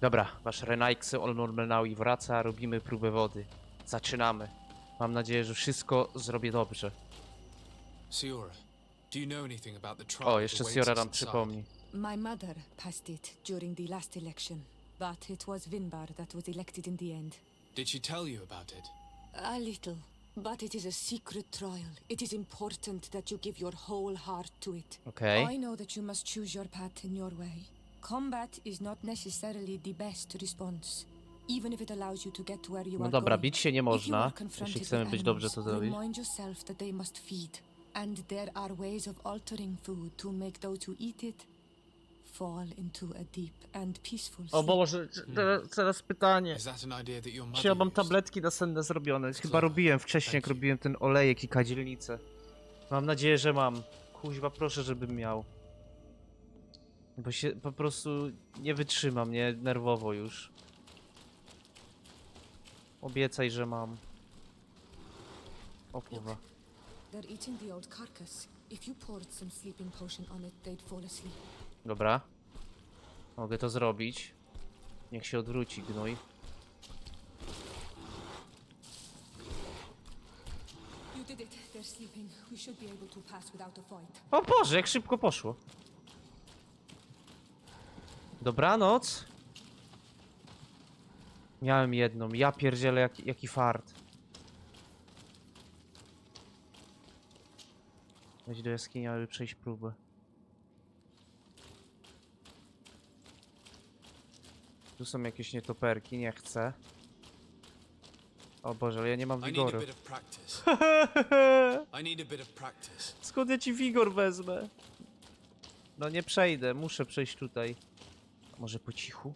Dobra, wasz Renajksy all normal now i wraca, robimy próbę wody. Zaczynamy. Mam nadzieję, że wszystko zrobię dobrze. SIORA, do you know anything about the trial O, that jeszcze awaits SIORA us nam inside? przypomni. My mother passed it during the last election, but it was Vinbar that was elected in the end. Did she tell you about it? A little, but it is a secret trial. It is important that you give your whole heart to it. Okej. I know that you must choose your path in your way. Combat is not necessarily the best response, even if it allows you to get to where you No are dobra, going. bić się nie If you można. are confronted Jeśli chcemy with być dobrze, animals, to zrobić. remind yourself that they must feed, and there are ways of altering food to make those who eat it fall into a deep and peaceful O sleep. Boże, teraz pytanie. Is that an idea that your Czy ja mother mam used? tabletki nasenne zrobione? Chyba Clever. robiłem wcześniej, jak Thank you. robiłem ten olejek i kadzielnicę. Mam nadzieję, że mam. Kuźwa, proszę, żebym miał. Bo się po prostu nie wytrzymam, nie? Nerwowo już. Obiecaj, że mam. O kurwa. They're eating the old carcass. If you poured some sleeping potion on it, they'd fall asleep. Dobra. Mogę to zrobić. Niech się odwróci gnój. You did it. They're sleeping. We should be able to pass without a fight. O Boże, jak szybko poszło. Dobranoc. Miałem jedną. Ja pierdzielę, jaki fart. Wejdź do jaskini, aby przejść próbę. Tu są jakieś nietoperki, nie chcę. O Boże, ale ja nie mam I need a wigoru. bit of practice. I need a bit of practice. Skąd ja ci wigor wezmę? No nie przejdę, muszę przejść tutaj. A może po cichu?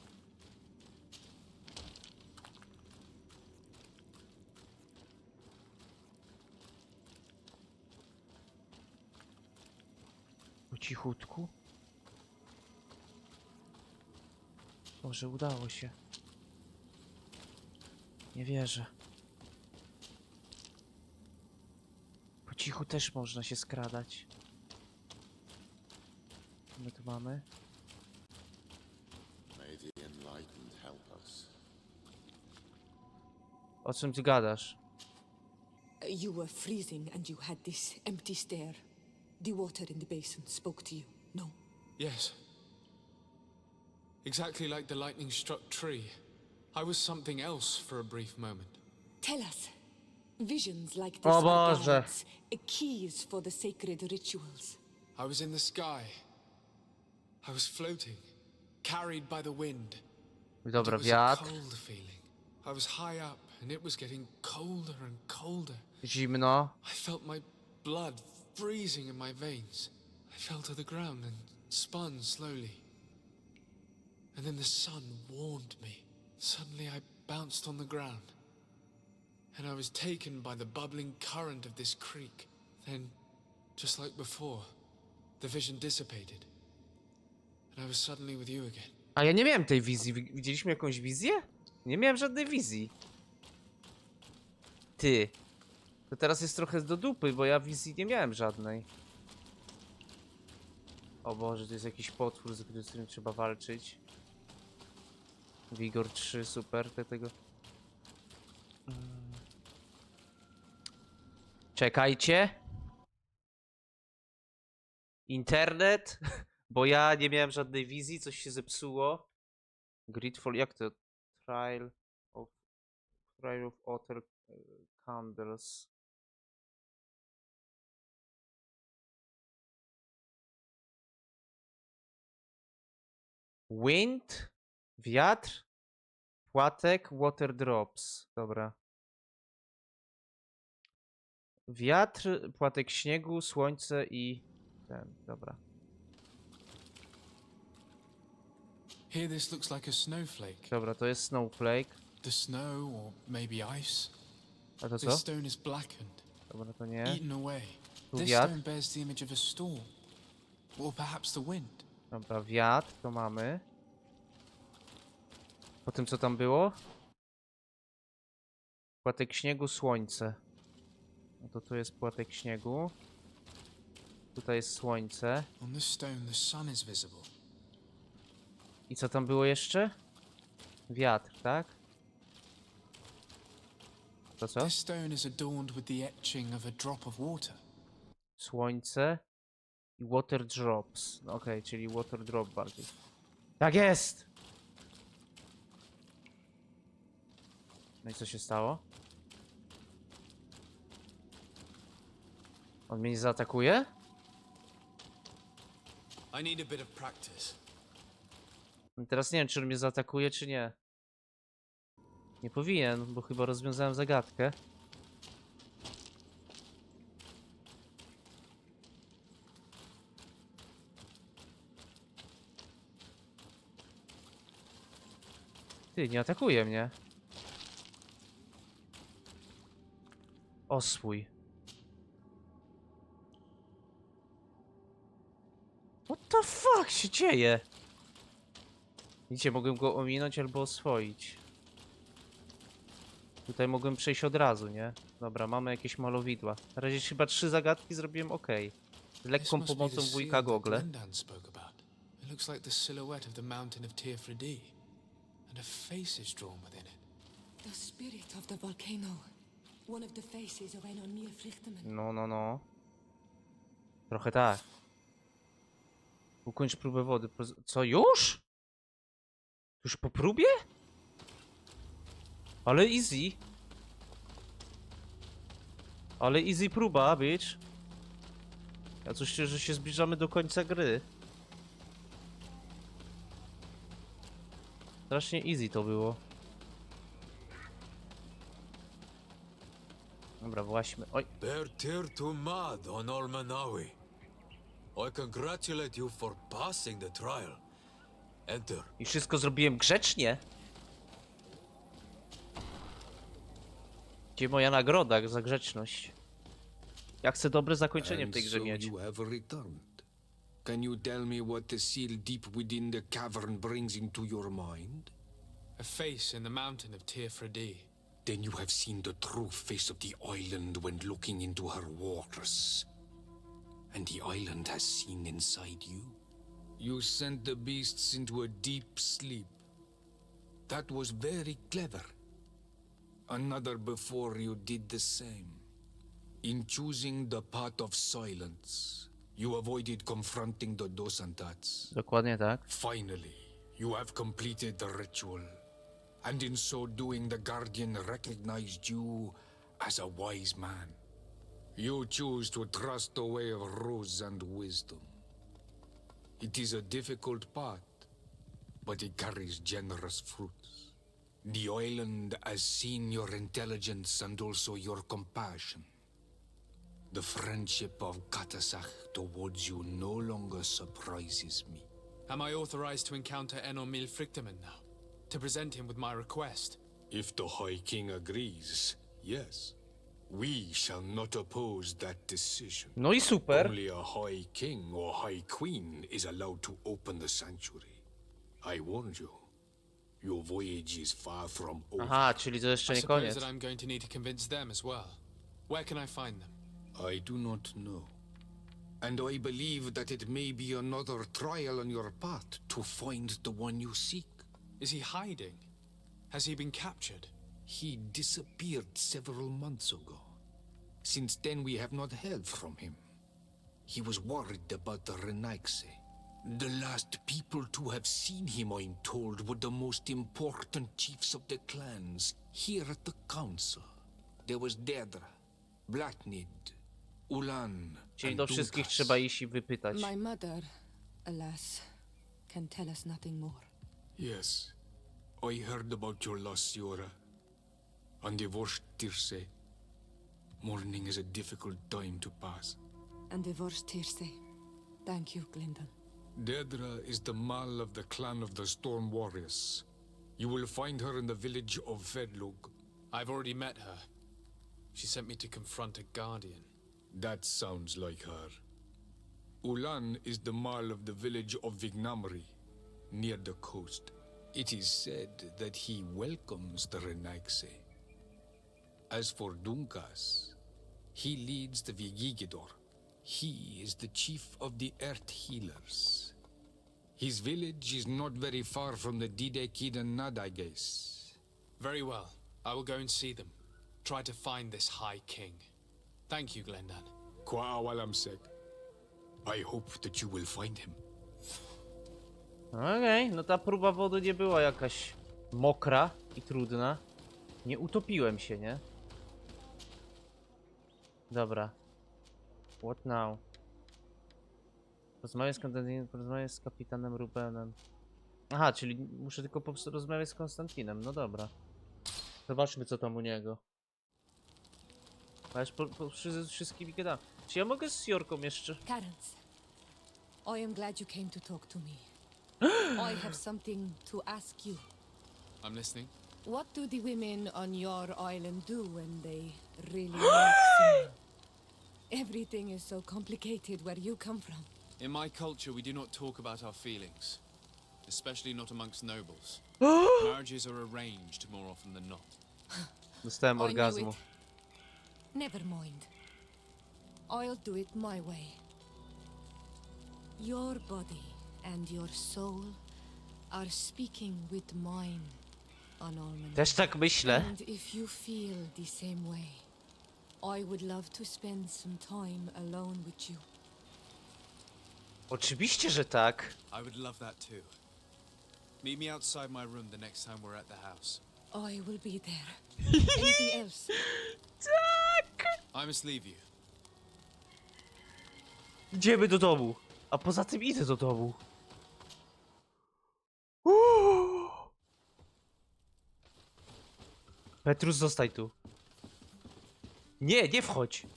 Po cichutku? Może udało się. Nie wierzę. Po cichu też można się skradać. Co my tu mamy? May the enlightened help us. O czym ty gadasz? You were freezing and you had this empty stare. The water in the basin spoke to you. No. Yes. Exactly like the lightning struck tree. I was something else for a brief moment. Tell us. Visions like this O are Boże. guides, keys for the sacred rituals. I was in the sky. I was floating, carried by the wind. Dobra, It was a wiatr. cold feeling. I was high up and it was getting colder and colder. Zimno. I felt my blood freezing in my veins. I fell to the ground and spun slowly. And then the sun warmed me. Suddenly I bounced on the ground. And I was taken by the bubbling current of this creek. Then, just like before, the vision dissipated. And I was suddenly with you again. A ja nie miałem tej wizji. Widzieliśmy jakąś wizję? Nie miałem żadnej wizji. Ty. To teraz jest trochę do dupy, bo ja wizji nie miałem żadnej. O Boże, to jest jakiś potwór, z którym trzeba walczyć. Wigor 3, super, tego. Czekajcie. Internet? Bo ja nie miałem żadnej wizji, coś się zepsuło. GreedFall, jak to? Trial of Otter Candles. Wind? Wiatr? Płatek? Water drops. Dobra. Wiatr, płatek śniegu, słońce i ten, dobra. Here this looks like a snowflake. Dobra, to jest snowflake. The snow, or maybe ice. A to This co? stone is blackened, Dobra, to nie. eaten away. Tu This wiatr. stone bears the image of a storm. Or perhaps the wind. Dobra, wiatr, to mamy. Po tym co tam było? Płatek śniegu, słońce. No to tu jest płatek śniegu. Tutaj jest słońce. On this stone the sun is visible. I co tam było jeszcze? Wiatr, tak? To co? This stone is adorned with the etching of a drop of water. Słońce i water drops. No okej, czyli water drop bardziej. Tak jest! No i co się stało? On mnie nie zaatakuje? I need a bit of practice. Teraz nie wiem, czy on mnie zaatakuje, czy nie. Nie powinien, bo chyba rozwiązałem zagadkę. Ty, nie atakuje mnie. Oswój. What the fuck się dzieje? Widzicie, mogłem go ominąć albo oswoić. Tutaj mogłem przejść od razu, nie? Dobra, mamy jakieś malowidła. Na razie chyba 3 zagadki zrobiłem ok. Z lekką pomocą wujka Gogle. It looks like the silhouette of the mountain of Tearfredi, and a face is drawn within it. The spirit of the volcano. One of the faces of an unnearflichtimen. No. Trochę tak. Ukończ próbę wody. Co, już? Już po próbie? Ale easy. Ale easy próba, bitch. Ja coś czuję, że się zbliżamy do końca gry. Strasznie easy to było. Dobra, właśnie. Oj. to mad on Ormanawi. I congratulate you for passing the trial. Enter. I wszystko zrobiłem grzecznie. Gdzie moja nagroda za grzeczność? Ja chcę dobre zakończenie w tej grze mieć. You have returned. Can you tell me what the seal deep within the cavern brings into your mind? A face in the mountain of Tearfredi. Then you have seen the true face of the island when looking into her waters. And the island has seen inside you. You sent the beasts into a deep sleep. That was very clever. Another before you did the same. In choosing the path of silence, you avoided confronting the Dosantats. Dokładnie tak. Finally, you have completed the ritual. And in so doing, the Guardian recognized you as a wise man. You choose to trust the way of ruse and wisdom. It is a difficult path, but it carries generous fruits. The island has seen your intelligence and also your compassion. The friendship of Katasach towards you no longer surprises me. Am I authorized to encounter Enomil Frichtemann now? To present him with my request? If the High King agrees, yes. We shall not oppose that decision. No i super. Only a High King or High Queen is allowed to open the sanctuary. I warned you. Your voyage is far from over. Aha, czyli to jeszcze I nie suppose koniec. that I'm going to need to convince them as well. Where can I find them? I do not know. And I believe that it may be another trial on your path to find the one you seek. Is he hiding? Has he been captured? He disappeared several months ago. Since then, we have not heard from him. He was worried about the Renaigse. The last people to have seen him, I'm told, were the most important chiefs of the clans here at the council. There was Dedra, Blatnid, Ulan, Czyli and do wszystkich Dunkas. trzeba iść i wypytać. My mother, alas, can tell us nothing more. Yes, I heard about your loss, SIORA. And divorced Tirse. Mourning is a difficult time to pass. And divorced Tirse. Thank you, Glyndon. Dedra is the Mal of the clan of the Storm Warriors. You will find her in the village of Vedlug. I've already met her. She sent me to confront a guardian. That sounds like her. Ulan is the Mal of the village of Vignamri, near the coast. It is said that he welcomes the Renaigse. As for Dunkas, he leads the Vigigidor. He is the chief of the Earth Healers. His village is not very far from the Nad, I guess. Very well. I will go and see them. Try to find this High King. Thank you, Glendan. Kwawalamsek. I hope that you will find him. Okej, no ta próba wody nie była jakaś mokra i trudna. Nie utopiłem się, nie? Dobra. What now? Porozmawiaj z kapitanem Rubenem. Aha, czyli muszę tylko po prostu rozmawiać z Konstantinem. No dobra. Zobaczmy, co tam u niego. A już wszystkimi gadam. Czy ja mogę z Jorką jeszcze? Clarence, I am glad you came to talk to me. I have something to ask you. I'm listening. What do the women on your island do when they really like someone? Everything is so complicated where you come from. In my culture, we do not talk about our feelings, especially not amongst nobles. Marriages are arranged more often than not. Dostałem I knew orgazmu. it. Never mind. I'll do it my way. Your body and your soul are speaking with mine, Anorman. Też tak myślę. And if you feel the same way, I would love to spend some time alone with you. Oczywiście, że tak. I would love that too. Meet me outside my room the next time we're at the house. I will be there. Anything else? I must leave you. Idziemy do domu. A poza tym idę do domu. Petrus, zostań tu. Nie, nie wchodź.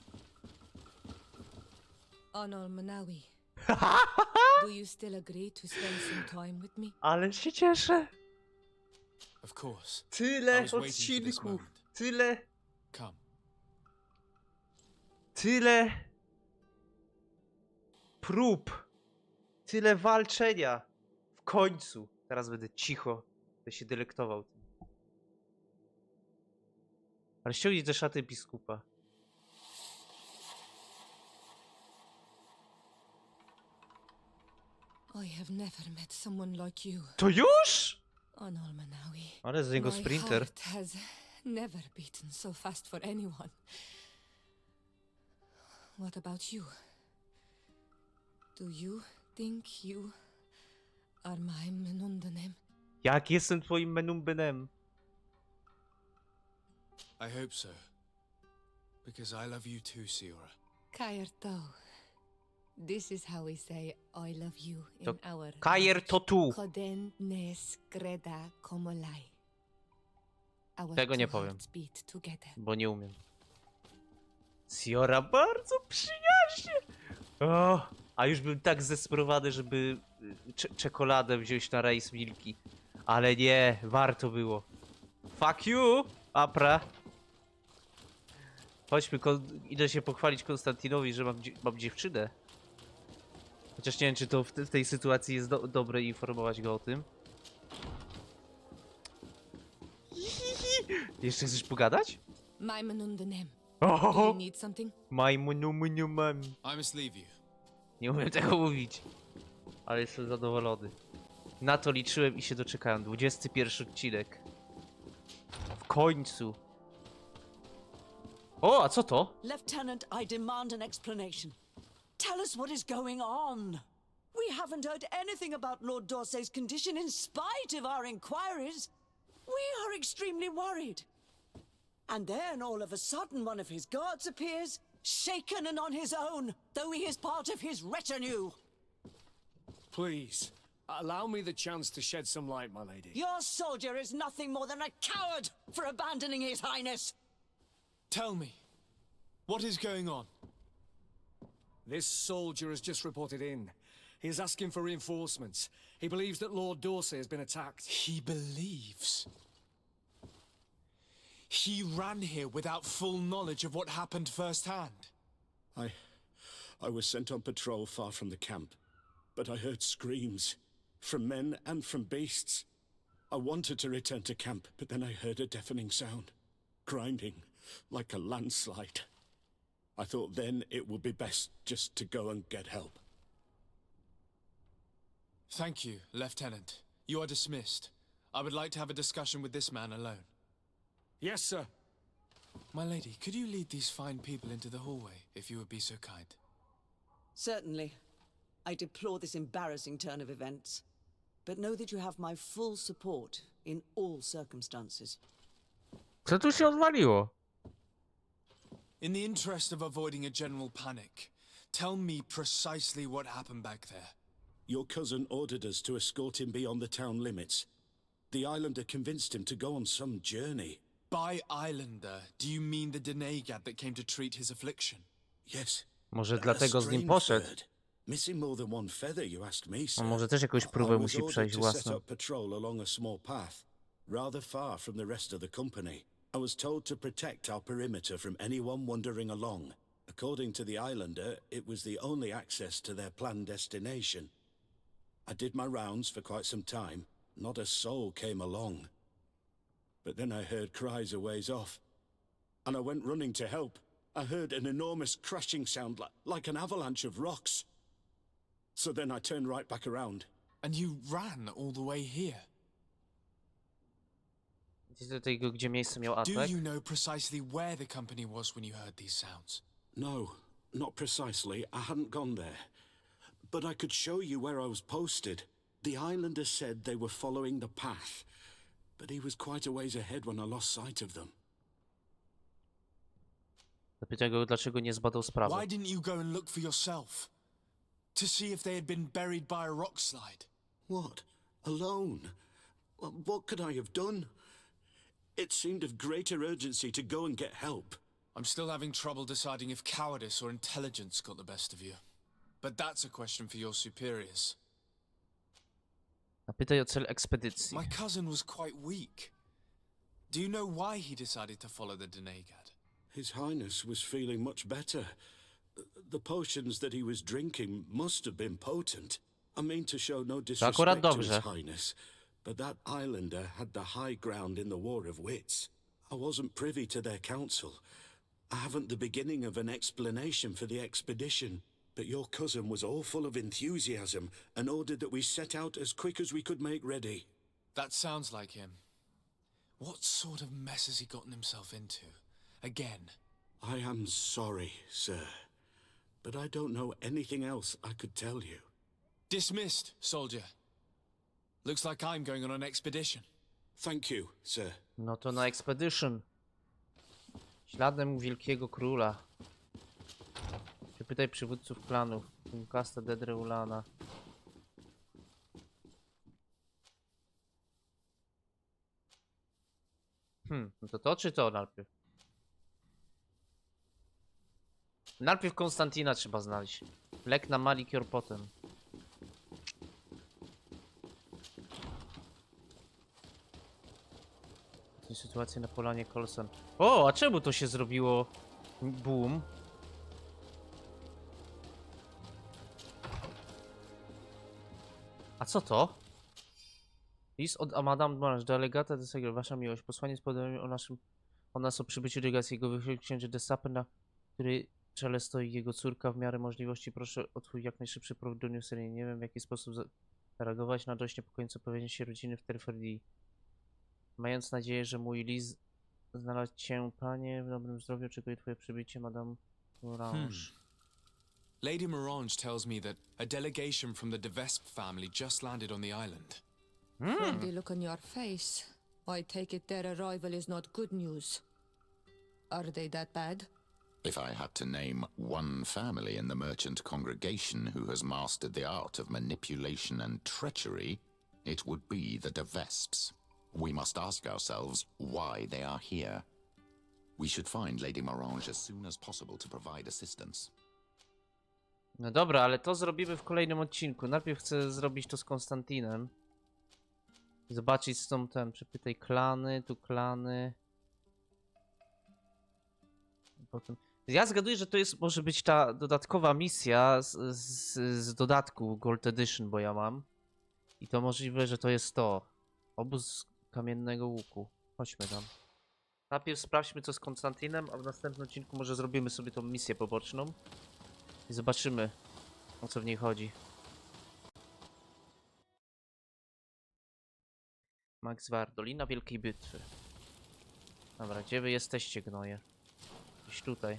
Anormanawi. Do you still agree to spend some time with me? Ale się cieszę. Of course. I Tyle was waiting for this odcinków. moment. Tyle. Come. Tyle prób. Tyle walczenia. W końcu. Teraz będę cicho. Będę się delektował tym. Ale ściągnij te szaty biskupa. I have never met someone like you, To już? Anormanawi. Ale z niego My sprinter. heart has never beaten so fast for anyone. What about you? Do you think you are my menundanem? Jak jestem twoim menumbenem? I hope so. Because I love you too, Siora. Kajerto. This is how we say I love you in To our Kajer to tu. Koden nes greda komolai. Our Tego nie two powiem. hearts beat together. Bo nie umiem. SIORA bardzo przyjaźnie. O, a już bym tak zdesperowany, żeby czekoladę wziąć na rice milki. Ale nie, warto było. Fuck you, Apra. Chodźmy, idę się pochwalić Konstantinowi, że mam dziewczynę. Chociaż nie wiem, czy to w tej sytuacji jest dobre informować go o tym. Jeszcze chcesz pogadać? My menundanem. Do you need something? I must leave you. Nie umiem tego mówić. Ale jestem zadowolony. Na to liczyłem i się doczekałem. 21 odcinek. W końcu. O, a co to? Lieutenant, I demand an explanation. Tell us what is going on. We haven't heard anything about Lord Dorsey's condition in spite of our inquiries. We are extremely worried. And then all of a sudden one of his guards appears, shaken and on his own, though he is part of his retinue. Please, allow me the chance to shed some light, my lady. Your soldier is nothing more than a coward for abandoning his highness. Tell me, what is going on? This soldier has just reported in. He is asking for reinforcements. He believes that Lord Dorsey has been attacked. He believes. He ran here without full knowledge of what happened firsthand. I was sent on patrol far from the camp, but I heard screams, from men and from beasts. I wanted to return to camp, but then I heard a deafening sound, grinding, like a landslide. I thought then it would be best just to go and get help. Thank you, Lieutenant. You are dismissed. I would like to have a discussion with this man alone. Yes, sir. My lady, could you lead these fine people into the hallway, if you would be so kind? Certainly. I deplore this embarrassing turn of events. But know that you have my full support in all circumstances. Co tu się odwaliło? In the interest of avoiding a general panic, tell me precisely what happened back there. Your cousin ordered us to escort him beyond the town limits. The islander convinced him to go on some journey. By islander, do you mean the denegad that came to treat his affliction? Yes. Może A dlatego z nim strange poszedł. bird. Missing more than one feather, you ask me, A sir. może też jakąś I próbę was musi ordered przejść to set własną. up patrol along a small path, rather far from the rest of the company. I was told to protect our perimeter from anyone wandering along. According to the islander, it was the only access to their planned destination. I did my rounds for quite some time. Not a soul came along. But then I heard cries a ways off, and I went running to help. I heard an enormous crashing sound like an avalanche of rocks. So then I turned right back around. And you ran all the way here? Do tego, gdzie miejsce miał Do atak? you know precisely where the company was when you heard these sounds? No, not precisely. I hadn't gone there. But I could show you where I was posted. The islander said they were following the path, but he was quite a ways ahead when I lost sight of them. Zapytaj go, dlaczego nie zbadał sprawy. Why didn't you go and look for yourself? To see if they had been buried by a rock slide? What? Alone? What could I have done? It seemed of greater urgency to go and get help. I'm still having trouble deciding if cowardice or intelligence got the best of you. But that's a question for your superiors. Zapytaj o cel ekspedycji. My cousin was quite weak. Do you know why he decided to follow the denegad? His Highness was feeling much better. The potions that he was drinking must have been potent. I mean to show no disrespect to His Highness, but that islander had the high ground in the War of Wits. I wasn't privy to their counsel. I haven't the beginning of an explanation for the expedition, but your cousin was all full of enthusiasm and ordered that we set out as quick as we could make ready. That sounds like him. What sort of mess has he gotten himself into? Again? I am sorry, sir, but I don't know anything else I could tell you. Dismissed, soldier. Looks like I'm going on an expedition. Thank you, sir. No to na expedition. Śladem wielkiego króla. Pytaj przywódców klanów. Kasta Dedreulana. No to czy to najpierw? Najpierw Konstantina trzeba znaleźć. Lek na Malikior potem. Sytuacja na polanie Colson. O, a czemu to się zrobiło? Boom. A co to? List od Madame Blanche, delegata do Zagrajmy. Wasza miłość. Posłanie z powiadomieniem o nas o przybyciu delegacji jego wychylki księży de Sape, na której czele stoi jego córka. W miarę możliwości proszę o twój jak najszybszy powrót do New Serii. Nie wiem, w jaki sposób zareagować na dość niepokojące pojawienie się rodziny w Terfordii. Mając nadzieję, że mój list znalazł cię, panie, w dobrym zdrowiu. Oczekuję twoje przybycie, Madame Orange. Lady Morange tells me that a delegation from the de Vespe family just landed on the island. From the look on your face, I take it their arrival is not good news. Are they that bad? If I had to name one family in the merchant congregation who has mastered the art of manipulation and treachery, it would be the de Vespes. We must ask ourselves why they are here. We should find Lady Morange as soon as possible to provide assistance. No dobra, ale to zrobimy w kolejnym odcinku. Najpierw chcę zrobić to z Konstantinem. Zobaczyć z tą przepytaj klany, tu klany. Potem... Ja zgaduję, że to jest, może być ta dodatkowa misja z dodatku Gold Edition, bo ja mam. I to możliwe, że to jest to. Obóz kamiennego łuku. Chodźmy tam. Najpierw sprawdźmy co z Konstantinem, a w następnym odcinku może zrobimy sobie tą misję poboczną. I zobaczymy, o co w niej chodzi. Max War, Dolina Wielkiej Bitwy. Dobra, gdzie wy jesteście, gnoje? Gdzieś tutaj.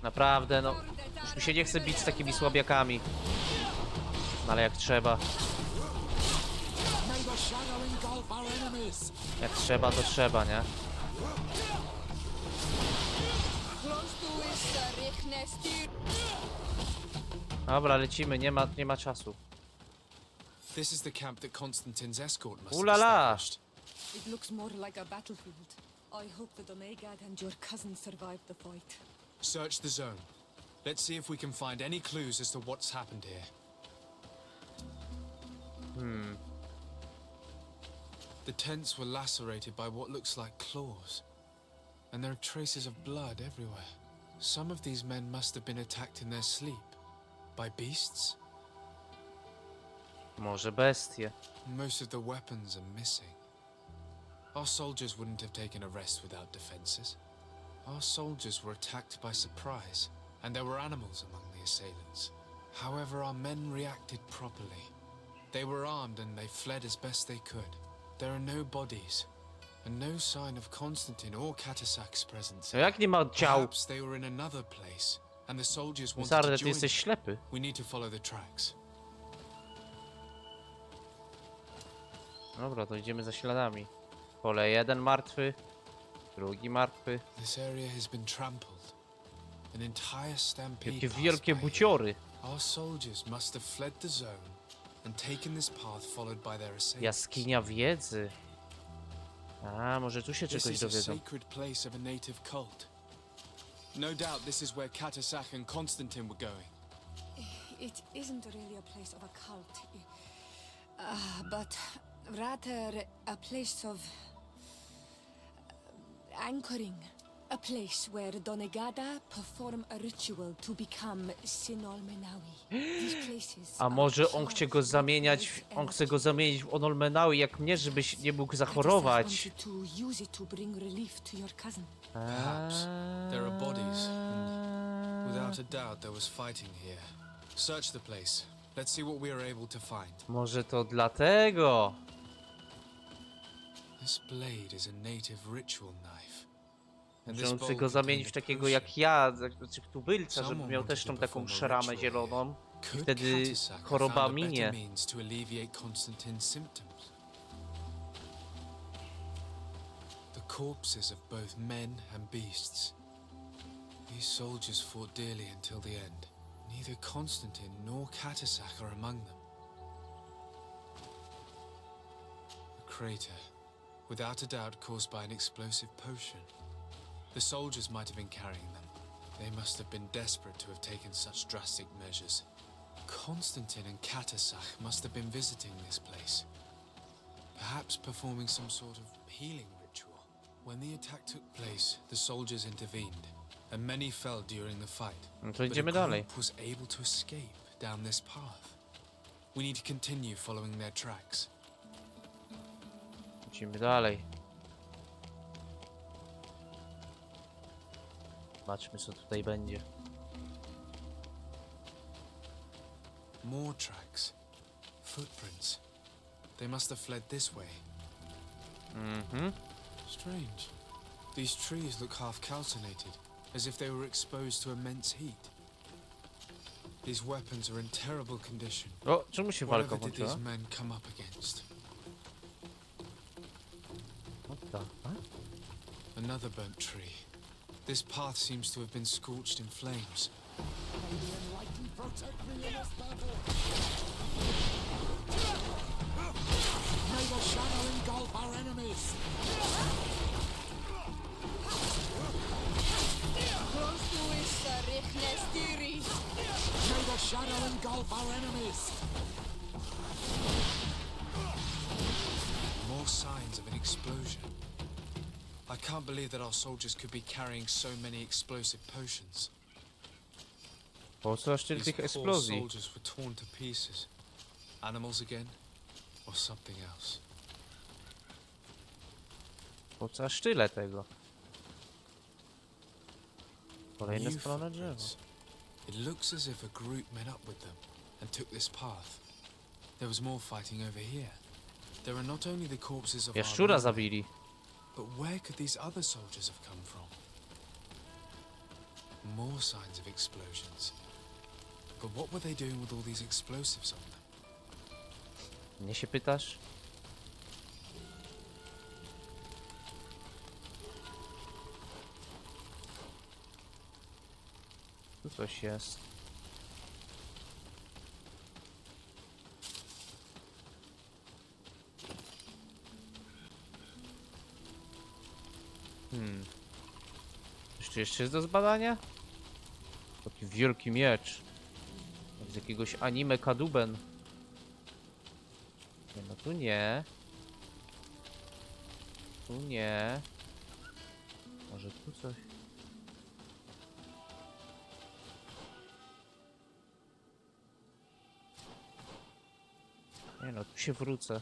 Naprawdę, no. Już mi się nie chce bić z takimi słabiakami. No ale jak trzeba. Jak trzeba, to trzeba, nie? Dobra, lecimy, nie ma czasu. This is the camp that Constantine's escort must have Ulala! established. It looks more like a battlefield. I hope that Onegad and your cousin survived the fight. Search the zone. Let's see if we can find any clues as to what's happened here. The tents were lacerated by what looks like claws. And there are traces of blood everywhere. Some of these men must have been attacked in their sleep. By beasts? Może bestie. Most of the weapons are missing. Our soldiers wouldn't have taken a rest without defenses. Our soldiers were attacked by surprise, and there were animals among the assailants. However, our men reacted properly. They were armed and they fled as best they could. There are no bodies, and no sign of Constantine or Katasak's presence. No jak nie ma ciał? Perhaps they were in another place, and the soldiers wanted Zarde, to ty join jesteś them. ślepy. We need to follow the tracks. Dobra, to idziemy za śladami. Pole jeden martwy, drugi martwy. This area has been trampled. An entire stampede Jakie passed wielkie by here. buciory. Our soldiers must have fled the zone and taken this path followed by their assailants. Jaskinia wiedzy. A, może tu się This czegoś is a dowiedzą. sacred place of a native cult. No doubt this is where Katasak and Constantine were going. It isn't really a place of a cult, but rather a place of anchoring. A place where Donegada perform a ritual to become Sinolmenawi. These places A are może on charged chce go with zamieniać, great on chce energy. go zamienić w Onolmenały jak mnie, żebyś nie mógł zachorować. Katasak wanted to use it to bring relief to your cousin. Perhaps there are bodies, and without a doubt there was fighting here. Search the place. Let's see what we are able to find. Może to dlatego. This blade is a native ritual knife. And Że this on chce bowl go zamienić w contained a takiego potion. jak ja, znaczy w tubylca, żeby Someone miał wanted też to tą taką perform a szramę ritual zieloną. Could Wtedy Katasak have choroba found a better minie. means to alleviate Constantine's symptoms? The corpses of both men and beasts. These soldiers fought dearly until the end. Neither Constantine nor Katasak are among them. A crater, without a doubt caused by an explosive potion. The soldiers might have been carrying them. They must have been desperate to have taken such drastic measures. Constantine and Katasak must have been visiting this place. Perhaps performing some sort of healing ritual. When the attack took place, the soldiers intervened, and many fell during the fight. No to But a idziemy group dalej. was able to escape down this path. We need to continue following their tracks. Idziemy dalej. Zobaczmy, co tutaj będzie. More tracks. Footprints. They must have fled this way. Strange. These trees look half calcinated, as if they were exposed to immense heat. These weapons are in terrible condition. O, czemu się walka Whatever did these włączyła? men come up against? What the fuck? Another burnt tree. This path seems to have been scorched in flames. May the shadow engulf our enemies! May the shadow engulf our enemies! More signs of an explosion. I can't believe that our soldiers could be carrying so many explosive potions. Po co aż tyle These tych poor eksplozji? soldiers were torn to pieces. Animals again, or something else. Po co aż tyle tego? Kolejne New spalone drzewo. footprints. It looks as if a group met up with them and took this path. There was more fighting over here. There are not only the corpses of our Jaszczura men, zabili. but where could these other soldiers have come from? More signs of explosions. But what were they doing with all these explosives on them? Mnie się pytasz? Tu coś jest. Coś tu jeszcze jest do zbadania? Taki wielki miecz. Z jakiegoś anime kaduben. Nie, no tu nie. Tu nie. Może tu coś. Nie no, tu się wrócę.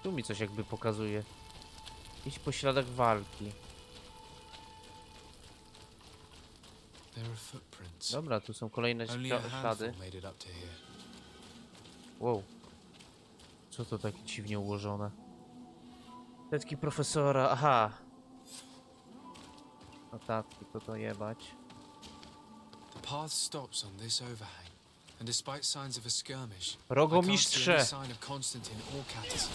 Tu mi coś jakby pokazuje. Idź po śladach walki. There are footprints. Dobra, tu są kolejne Only a ślady. handful made it up to here. Wow. Co to tak dziwnie ułożone? Setki profesora, aha. Notatki, to jebać. The path stops on this overhang, and despite signs of a skirmish, I can't see Rogomistrze! any sign of Constantine or Catus.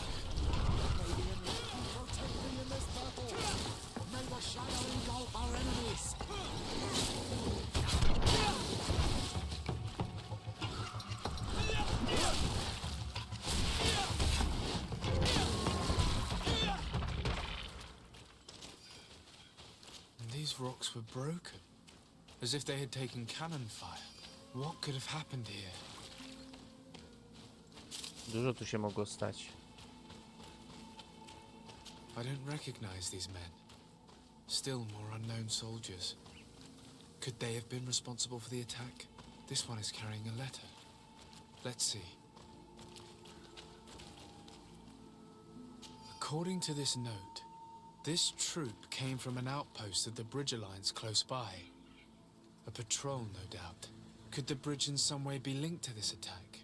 These rocks were broken, as if they had taken cannon fire. What could have happened here? Dużo tu się mogło stać. I don't recognize these men. Still more unknown soldiers. Could they have been responsible for the attack? This one is carrying a letter. Let's see. According to this note, this troop came from an outpost of the Bridge Alliance close by. A patrol, no doubt. Could the bridge in some way be linked to this attack?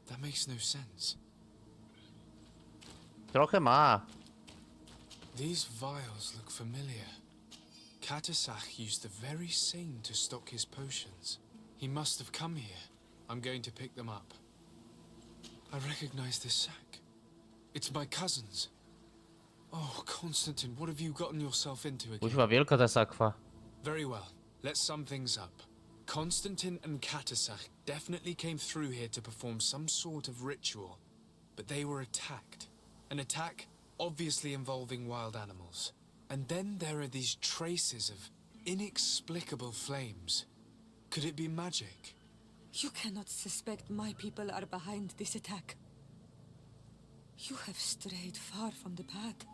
That makes no sense. Trochę ma. These vials look familiar. Katasach used the very same to stock his potions. He must have come here. I'm going to pick them up. I recognize this sack. It's my cousin's. Oh, Constantine, what have you gotten yourself into again? Kuźwa, wielka ta sakwa. Very well. Let's sum things up. Constantine and Katasach definitely came through here to perform some sort of ritual, but they were attacked. An attack obviously involving wild animals. And then there are these traces of inexplicable flames. Could it be magic? You cannot suspect my people are behind this attack. You have strayed far from the path.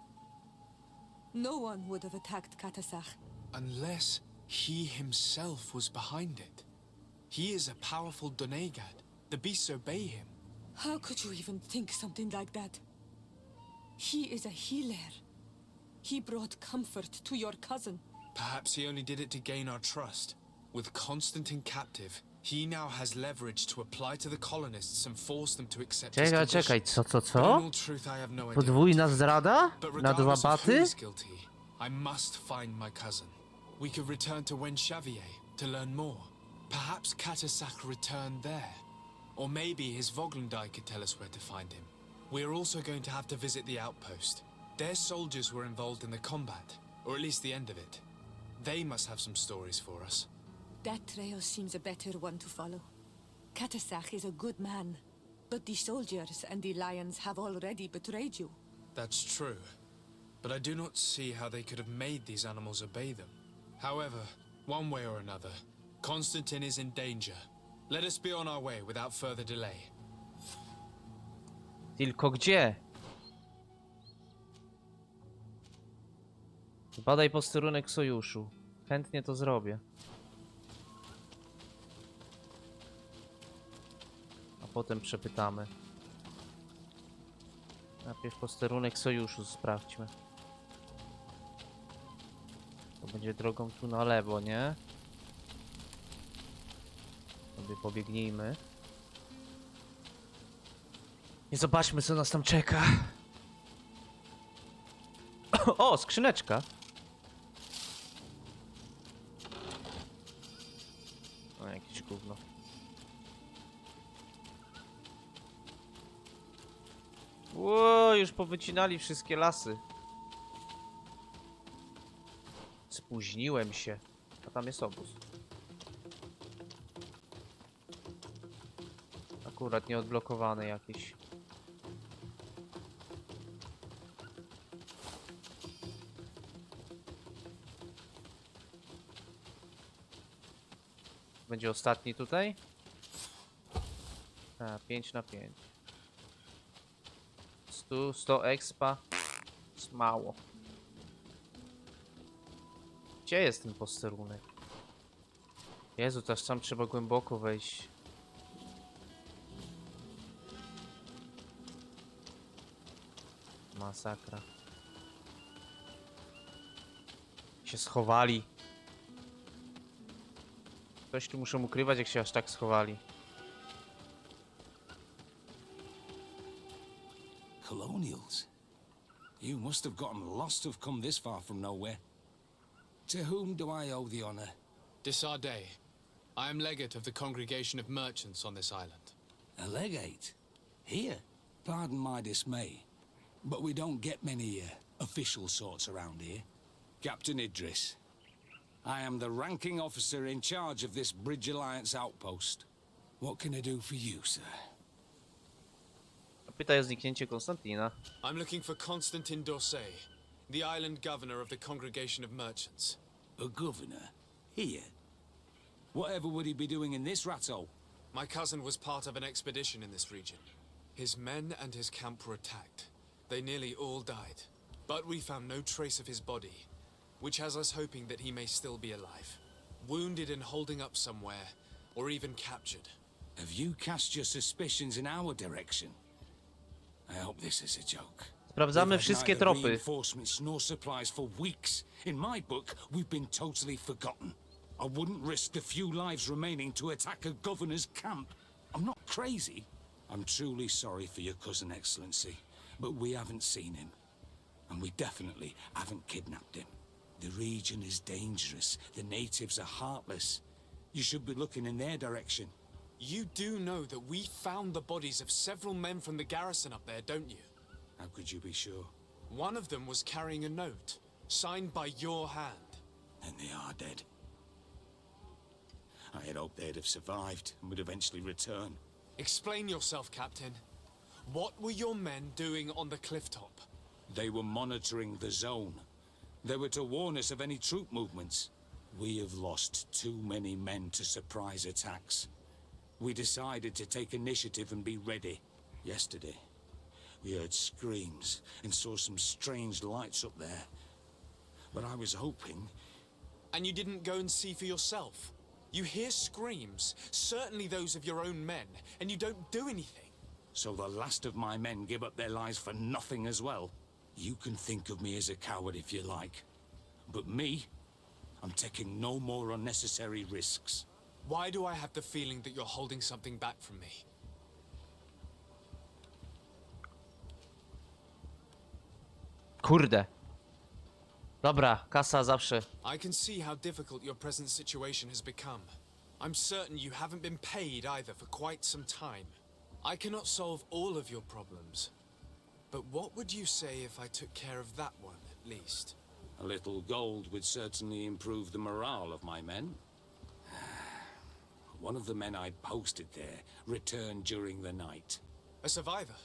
No one would have attacked Katasach. Unless he himself was behind it. He is a powerful Donegad. The beasts obey him. How could you even think something like that? He is a healer. He brought comfort to your cousin. Perhaps he only did it to gain our trust. With Constantine captive, he now has leverage to apply to the colonists and force them to accept his Czekaj, condition. czekaj, co? But in all truth, I have no idea. Podwójna zdrada? But Na dwa regardless of who baty? is guilty, I must find my cousin. We could return to Wenxavier to learn more. Perhaps Katasach returned there. Or maybe his Voglundai could tell us where to find him. We are also going to have to visit the outpost. Their soldiers were involved in the combat, or at least the end of it. They must have some stories for us. That trail seems a better one to follow. Katasach is a good man, but the soldiers and the lions have already betrayed you. That's true. But I do not see how they could have made these animals obey them. However, one way or another, Constantine is in danger. Let us be on our way without further delay. Tylko gdzie? Badaj posterunek sojuszu. Chętnie to zrobię. A potem przepytamy. Najpierw posterunek sojuszu sprawdźmy. To będzie drogą tu na lewo, nie? Sobie pobiegnijmy. I zobaczmy, co nas tam czeka. O, skrzyneczka. O, jakieś gówno. Ło, już powycinali wszystkie lasy. Spóźniłem się. A tam jest obóz. Akurat nieodblokowany jakiś. Będzie ostatni tutaj? A, 5 na 5. 100 expa. Jest mało. Gdzie jest ten posterunek? Jezu, to aż tam trzeba głęboko wejść. Masakra. Się schowali. Coś tu muszą ukrywać, jak się aż tak schowali. Colonials? You must have gotten lost to have come this far from nowhere. To whom do I owe the honor? Disarday. I am legate of the congregation of merchants on this island. A legate? Here? Pardon my dismay, but we don't get many official sorts around here. Captain Idris. I am the ranking officer in charge of this Bridge Alliance outpost. What can I do for you, sir? Pyta o zniknięcie Konstantina. I'm looking for Constantin Dorsey, the island governor of the congregation of merchants. A governor? Here? Whatever would he be doing in this rattle? My cousin was part of an expedition in this region. His men and his camp were attacked. They nearly all died. But we found no trace of his body, which has us hoping that he may still be alive. Wounded and holding up somewhere, or even captured. Have you cast your suspicions in our direction? I hope this is a joke. Sprawdzamy We've had wszystkie neither tropy. reinforcements nor supplies for weeks. In my book, we've been totally forgotten. I wouldn't risk the few lives remaining to attack a governor's camp. I'm not crazy. I'm truly sorry for your cousin, Excellency, but we haven't seen him. And we definitely haven't kidnapped him. The region is dangerous. The natives are heartless. You should be looking in their direction. You do know that we found the bodies of several men from the garrison up there, don't you? How could you be sure? One of them was carrying a note, signed by your hand. Then they are dead. I had hoped they'd have survived and would eventually return. Explain yourself, Captain. What were your men doing on the clifftop? They were monitoring the zone. They were to warn us of any troop movements. We have lost too many men to surprise attacks. We decided to take initiative and be ready. Yesterday, we heard screams and saw some strange lights up there. But I was hoping... And you didn't go and see for yourself? You hear screams, certainly those of your own men, and you don't do anything. So the last of my men give up their lives for nothing as well? You can think of me as a coward if you like. But me, I'm taking no more unnecessary risks. Why do I have the feeling that you're holding something back from me? Kurde. Dobra, kasa zawsze. I can see how difficult your present situation has become. I'm certain you haven't been paid either for quite some time. I cannot solve all of your problems. But what would you say if I took care of that one, at least? A little gold would certainly improve the morale of my men. One of the men I posted there returned during the night. A survivor?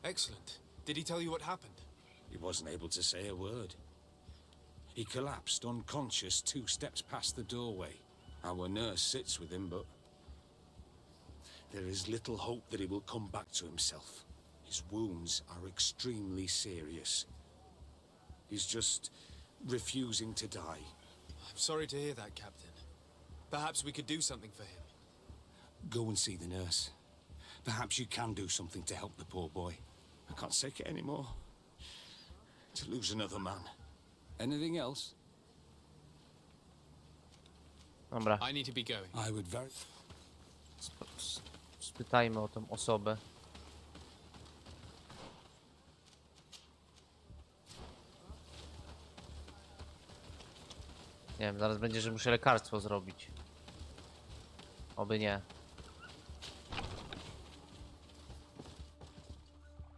Excellent. Did he tell you what happened? He wasn't able to say a word. He collapsed unconscious 2 steps past the doorway. Our nurse sits with him, but there is little hope that he will come back to himself. His wounds are extremely serious. He's just refusing to die. I'm sorry to hear that, Captain. Perhaps we could do something for him. Go and see the nurse. Perhaps you can do something to help the poor boy. I can't take it anymore. To lose another man. Anything else? Dobra, I need to be going. I would very... spytajmy o tą osobę. Nie wiem, zaraz będzie, że muszę lekarstwo zrobić. Oby nie.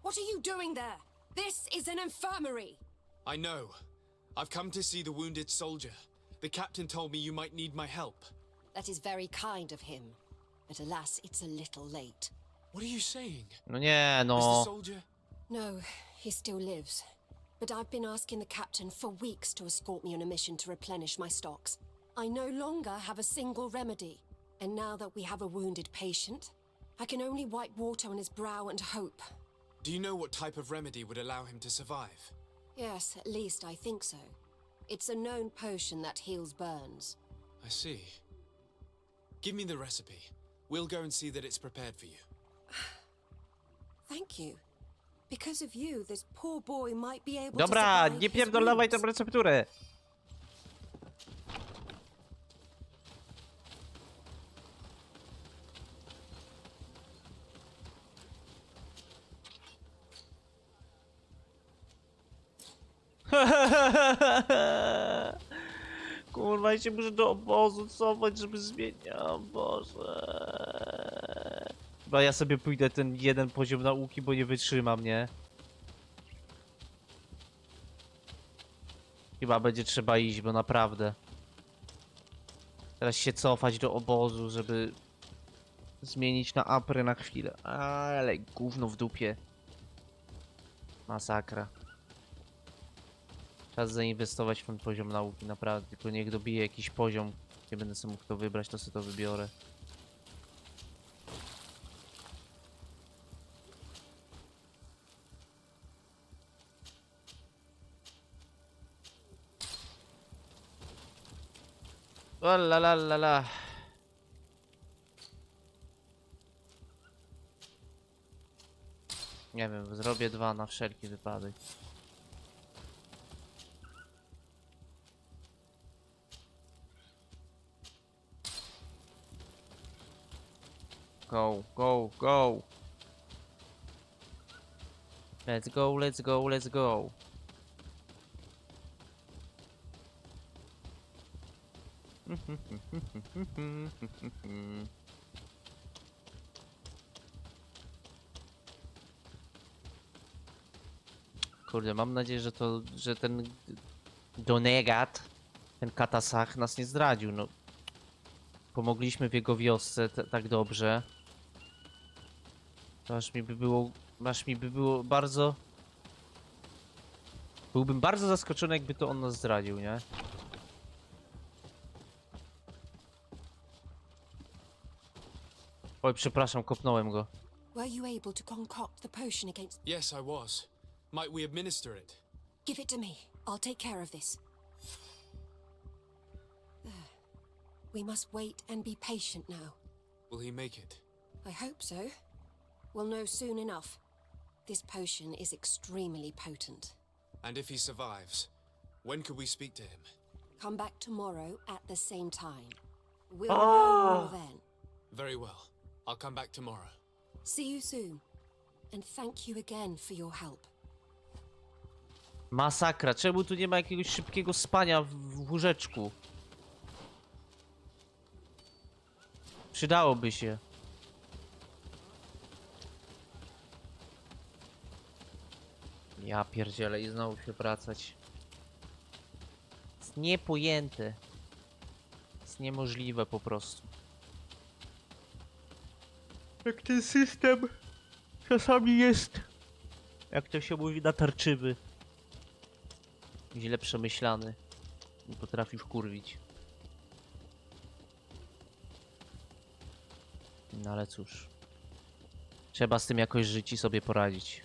What are you doing there? This is an infirmary. I know. I've come to see the wounded soldier. The captain told me you might need my help. That is very kind of him. But alas, it's a little late. What are you saying? No nie, Is the no. soldier... No, he still lives. But I've been asking the captain for weeks to escort me on a mission to replenish my stocks. I no longer have a single remedy. And now that we have a wounded patient, I can only wipe water on his brow and hope. Do you know what type of remedy would allow him to survive? Yes, at least I think so. It's a known potion that heals burns. I see. Give me the recipe. We'll go and see that it's prepared for you. Thank you. Because of you, this poor boy might be able Dobra, to survive nie his pierdolawaj tą wounds. recepturę. Kurwa, ja się muszę do obozu cofać, żeby zmieniał, Boże. Chyba ja sobie pójdę ten jeden poziom nauki, bo nie wytrzymam, nie? Chyba będzie trzeba iść, bo naprawdę. Teraz się cofać do obozu, żeby zmienić na aprę na chwilę. Ale gówno w dupie. Masakra. Czas zainwestować w ten poziom nauki, naprawdę. Tylko niech dobije jakiś poziom. Nie będę sobie mógł to wybrać, to sobie to wybiorę. O la la la la. Nie wiem, zrobię 2 na wszelki wypadek. Go, go, go. Let's go, let's go, let's go. Kurde, mam nadzieję, że ten Donegat, ten Katasach nas nie zdradził, no. Pomogliśmy w jego wiosce tak dobrze. To aż mi by było bardzo... Byłbym bardzo zaskoczony, jakby to on nas zdradził, nie? Oj, przepraszam, kopnąłem go. Were you able to concoct the potion against... Yes, I was. Might we administer it? Give it to me. I'll take care of this. There. We must wait and be patient now. Will he make it? I hope so. We'll know soon enough. This potion is extremely potent. And if he survives, when could we speak to him? Come back tomorrow at the same time. We'll know more then. Very well. I'll come back tomorrow. See you soon. And thank you again for your help. Masakra, czemu tu nie ma jakiegoś szybkiego spania w łóżeczku? Przydałoby się. Ja pierdzielę i znowu się wracać. Jest niepojęte. Jest niemożliwe po prostu. Jak ten system czasami jest, jak to się mówi, natarczywy. Źle przemyślany. Nie potrafi wkurwić. No ale cóż. Trzeba z tym jakoś żyć i sobie poradzić.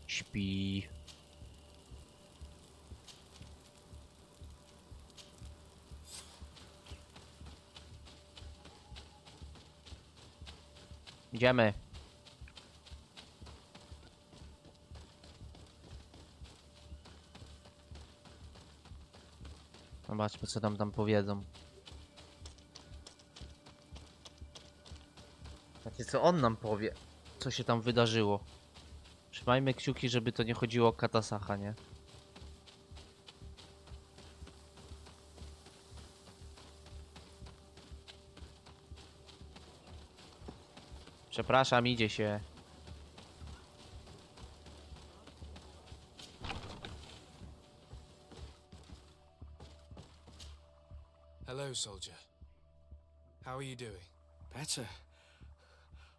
Śpi. Idziemy. Zobaczmy, co tam powiedzą. Znaczy, co on nam powie? Co się tam wydarzyło? Trzymajmy kciuki, żeby to nie chodziło o Katasacha, nie? Przepraszam, idzie się. Hello, soldier. How are you doing? Better.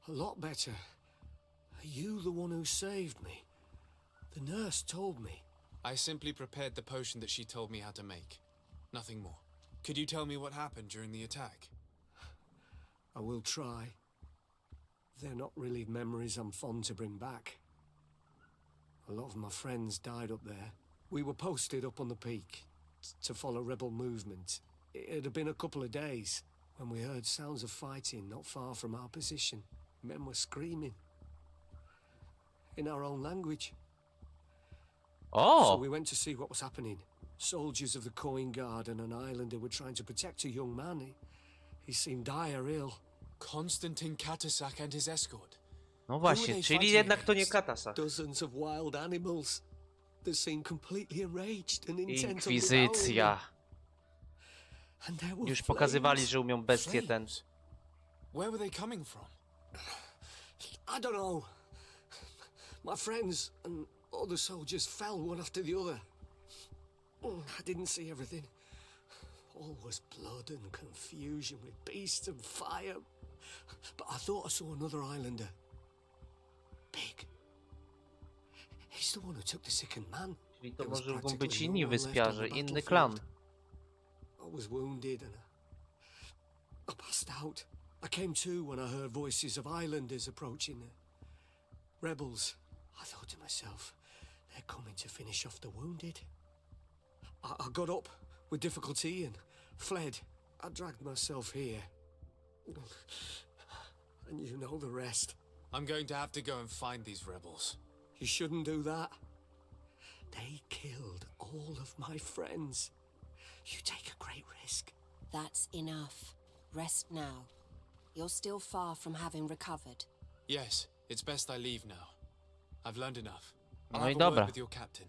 A lot better. Are you the one who saved me? The nurse told me. I simply prepared the potion that she told me how to make. Nothing more. Could you tell me what happened during the attack? I will try. They're not really memories I'm fond to bring back. A lot of my friends died up there. We were posted up on the peak to follow rebel movement. It had been a couple of days when we heard sounds of fighting not far from our position. Men were screaming. In our own language. So O! we went to see what was happening. Soldiers of the Coin Guard and an islander were trying to protect a young man. He seemed dire ill. Konstantin Katasak and his escort. No właśnie, czyli jednak to nie Katasach. Dozens of wild animals. They seemed completely enraged and intent on devouring Inkwizycja. them. And there were Już pokazywali, flames. że umią bestię ten. Flames? Where were they coming from? I don't know. My friends and other soldiers fell one after the other. I didn't see everything. All was blood and confusion with beasts and fire. But I thought I saw another islander. Big. He's the one who took the sickened man. Czyli to There was może mogą być practically inni no one left on wyspiarze, the inny battlefield. klan. I was wounded and I passed out. I came to when I heard voices of islanders approaching. Rebels. I thought to myself, they're coming to finish off the wounded. I got up with difficulty and fled. I dragged myself here. And you know the rest. I'm going to have to go and find these rebels. You shouldn't do that. They killed all of my friends. You take a great risk. That's enough. Rest now. You're still far from having recovered. Yes, it's best I leave now. I've learned enough. I'll No i have a word dobra. with your captain.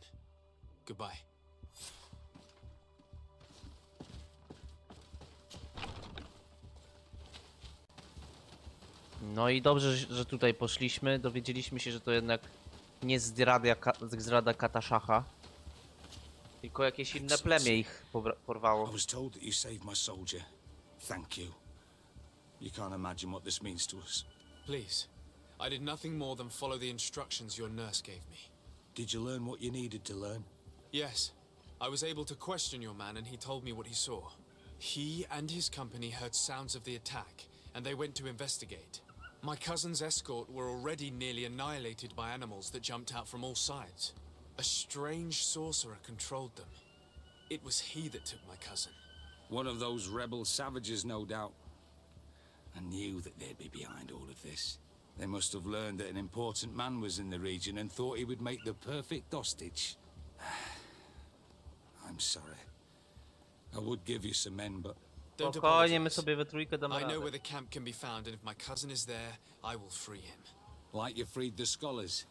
Goodbye. No i dobrze, że tutaj poszliśmy. Dowiedzieliśmy się, że to jednak nie zdrada Kataszacha, tylko jakieś inne plemię ich porwało. I was told that you saved my soldier. Thank you. You can't imagine what this means to us. Please. I did nothing more than follow the instructions your nurse gave me. Did you learn what you needed to learn? Yes. I was able to question your man and he told me what he saw. He and his company heard sounds of the attack, and they went to investigate. My cousin's escort were already nearly annihilated by animals that jumped out from all sides. A strange sorcerer controlled them. It was he that took my cousin. One of those rebel savages, no doubt. I knew that they'd be behind all of this. They must have learned that an important man was in the region and thought he would make the perfect hostage. I'm sorry. I would give you some men, but Don't Spokojnie, my apologize. sobie we trójkę damy I know radę. where the camp can be found, and if my cousin is there, I will free him. like you freed the scholars.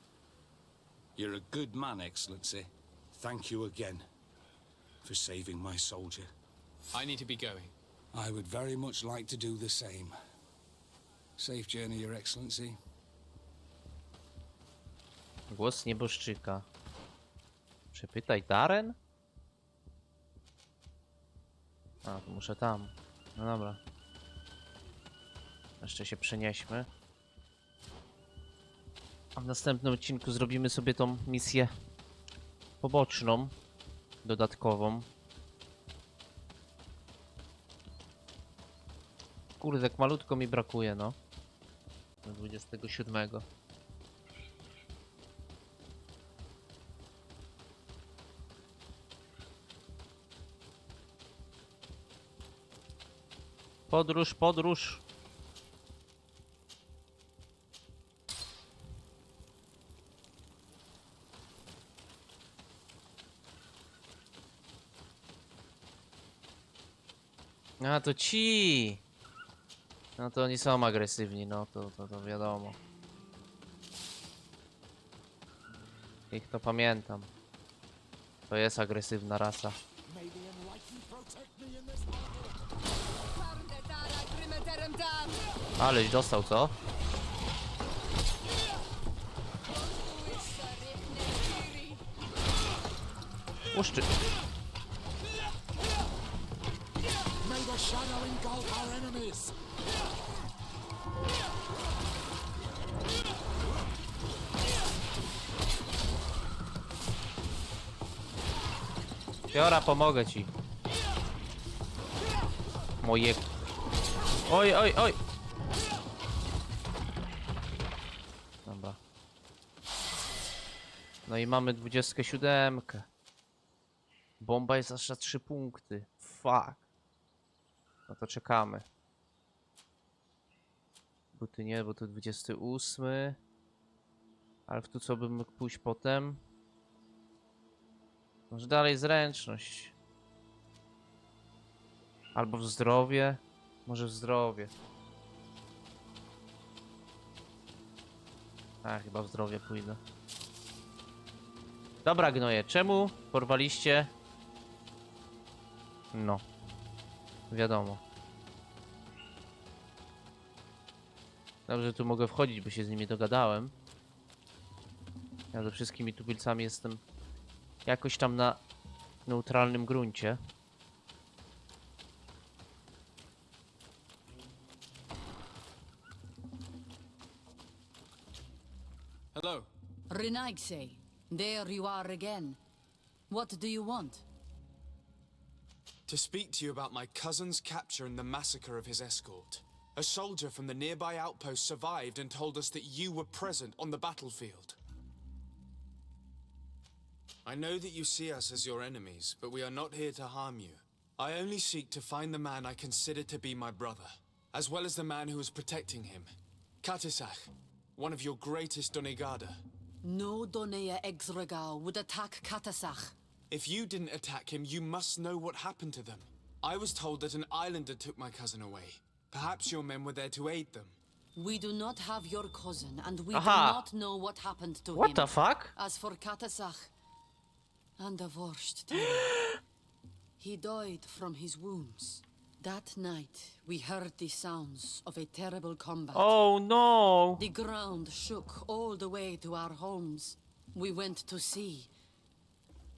You're a good man, Excellency. Thank you again for saving my soldier. I need to be going. I would very much like to do the same. Safe journey, Your Excellency. Głos nieboszczyka. Przepytaj Darren? A, to muszę tam. No dobra. Jeszcze się przenieśmy. A w następnym odcinku zrobimy sobie tą misję poboczną, dodatkową. Kurde, tak malutko mi brakuje, no. Do 27. Podróż, podróż. A to ci! No to oni są agresywni, no to wiadomo. Ich to pamiętam. To jest agresywna rasa. Aleś dostał, co? Puszczy. Siora, pomogę ci. Moje... Oj, oj, oj! Dobra. No i mamy 27. Bomba jest aż na 3 punkty. Fuck. No to czekamy. Buty nie, bo to 28. Ale w tu co bym mógł pójść potem? Może dalej zręczność. Albo w zdrowie. Może w zdrowie. A, chyba w zdrowie pójdę. Dobra, gnoje, czemu porwaliście? No. Wiadomo. Dobrze, tu mogę wchodzić, bo się z nimi dogadałem. Ja ze wszystkimi tubylcami jestem jakoś tam na neutralnym gruncie. Hello. Renaigse, there you are again. What do you want? To speak to you about my cousin's capture and the massacre of his escort. A soldier from the nearby outpost survived and told us that you were present on the battlefield. I know that you see us as your enemies, but we are not here to harm you. I only seek to find the man I consider to be my brother, as well as the man who is protecting him. Katisach, one of your greatest Donegada. No Donea Exregal would attack Katasach. If you didn't attack him, you must know what happened to them. I was told that an islander took my cousin away. Perhaps your men were there to aid them. We do not have your cousin, and we Aha. do not know what happened to him. What the fuck? As for Katasach, and the worst, he died from his wounds. That night, we heard the sounds of a terrible combat. Oh no! The ground shook all the way to our homes. We went to see,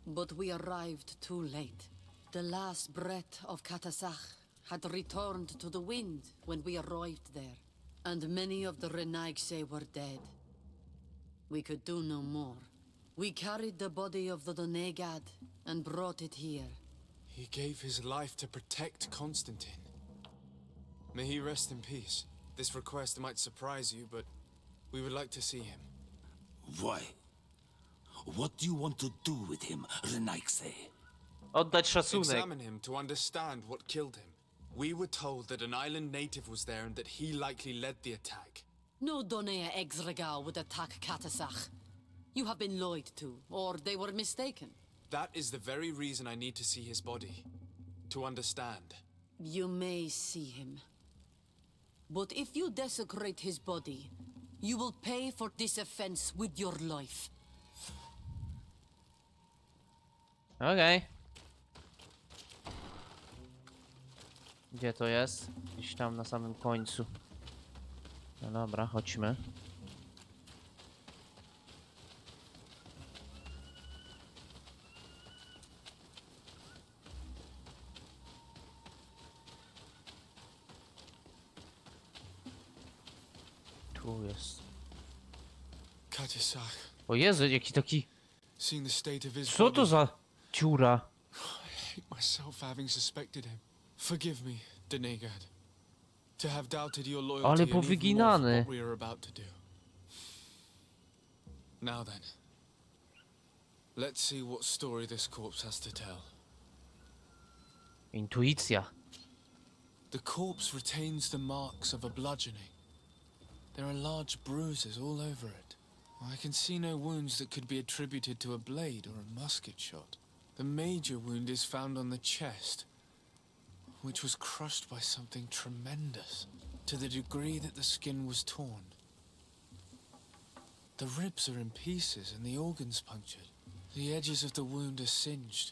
but we arrived too late. The last breath of Katasach had returned to the wind when we arrived there, and many of the Renaigse were dead. We could do no more. We carried the body of the Donegad and brought it here. He gave his life to protect Constantine. May he rest in peace. This request might surprise you, but we would like to see him. Why? What do you want to do with him, Renaigse? Oddać szacunek. Examine him to understand what killed him. We were told that an island native was there and that he likely led the attack. No Donea Exregal would attack Katasach. You have been lied to, or they were mistaken. That is the very reason I need to see his body. To understand. You may see him. But if you desecrate his body, you will pay for this offense with your life. Okej. Gdzie to jest? Gdzieś tam na samym końcu. No dobra, chodźmy. Tu jest. Katisach, O Jezu, jaki taki... seeing the state of his Co body, to za dziura? I hate myself for having suspected him. Forgive me, Donegad. To have doubted your loyalty Ale and even more for powyginane. what we are about to do. Now then, let's see what story this corpse has to tell. Intuicja. The corpse retains the marks of a bludgeoning. There are large bruises all over it. I can see no wounds that could be attributed to a blade or a musket shot. The major wound is found on the chest. which was crushed by something tremendous, to the degree that the skin was torn. The ribs are in pieces and the organs punctured. The edges of the wound are singed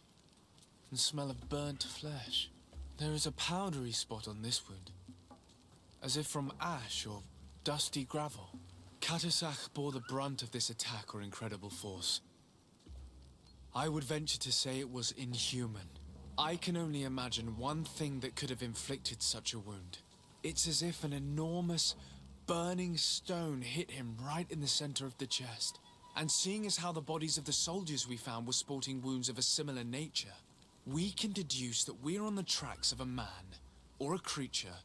and smell of burnt flesh. There is a powdery spot on this wound, as if from ash or dusty gravel. Katasach bore the brunt of this attack or incredible force. I would venture to say it was inhuman. I can only imagine one thing that could have inflicted such a wound. It's as if an enormous, burning stone hit him right in the center of the chest. And seeing as how the bodies of the soldiers we found were sporting wounds of a similar nature, we can deduce that we're on the tracks of a man, or a creature,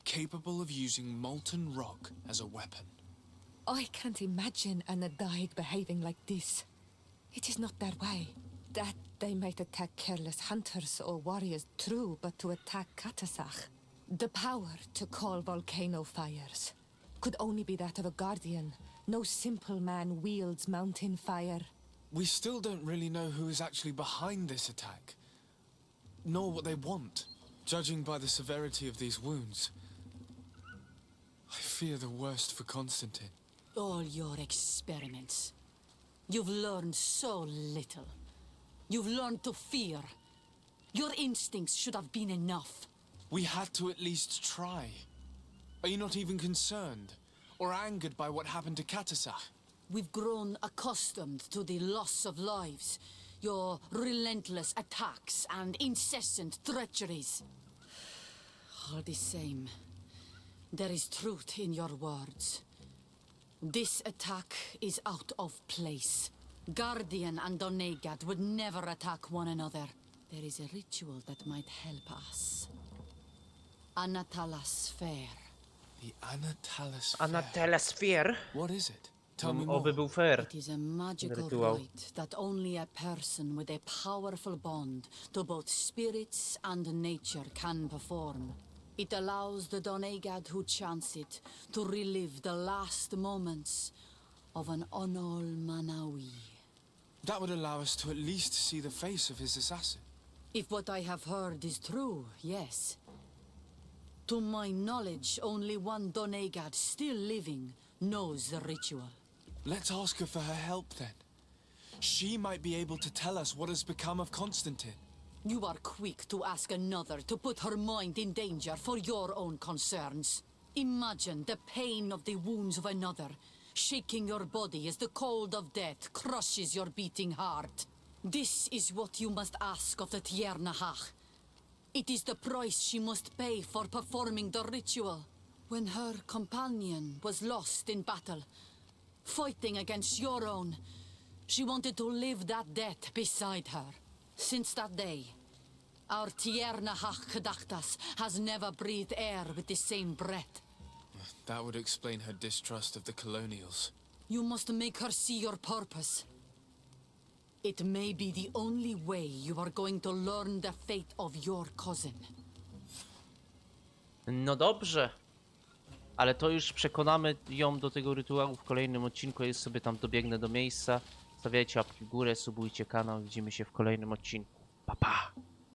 capable of using molten rock as a weapon. I can't imagine an Adaig behaving like this. It is not their way. That they might attack careless hunters or warriors, true, but to attack Katasach, the power to call volcano fires, could only be that of a guardian. No simple man wields mountain fire. We still don't really know who is actually behind this attack, nor what they want. Judging by the severity of these wounds, I fear the worst for Constantine. All your experiments. You've learned so little. You've learned to fear. Your instincts should have been enough. We had to at least try. Are you not even concerned or angered by what happened to Katasach? We've grown accustomed to the loss of lives, your relentless attacks and incessant treacheries. All the same, there is truth in your words. This attack is out of place. Guardian and Donegad would never attack one another. There is a ritual that might help us. Anatalas Fair. The Anatalas Anatalas Fair? What is it? Tell me more. Oby był fair. It is a magical Rytuał. rite that only a person with a powerful bond to both spirits and nature can perform. It allows the Donegad who chants it to relive the last moments of an Onol Manawi. That would allow us to at least see the face of his assassin. If what I have heard is true, yes. To my knowledge, only one Donegad still living knows the ritual. Let's ask her for her help then. She might be able to tell us what has become of Constantine. You are quick to ask another to put her mind in danger for your own concerns. Imagine the pain of the wounds of another, shaking your body as the cold of death crushes your beating heart. This is what you must ask of the Tiernahach. It is the price she must pay for performing the ritual. When her companion was lost in battle, fighting against your own, she wanted to live that death beside her. Since that day, our Tiernahach Kadachtas has never breathed air with the same breath. That would explain her distrust of the colonials. You must make her see your purpose. It may be the only way you are going to learn the fate of your cousin. No dobrze. Ale to już przekonamy ją do tego rytuału w kolejnym odcinku. Ja sobie tam dobiegnę do miejsca. Stawiajcie łapki w górę, subujcie kanał. Widzimy się w kolejnym odcinku. Pa, pa!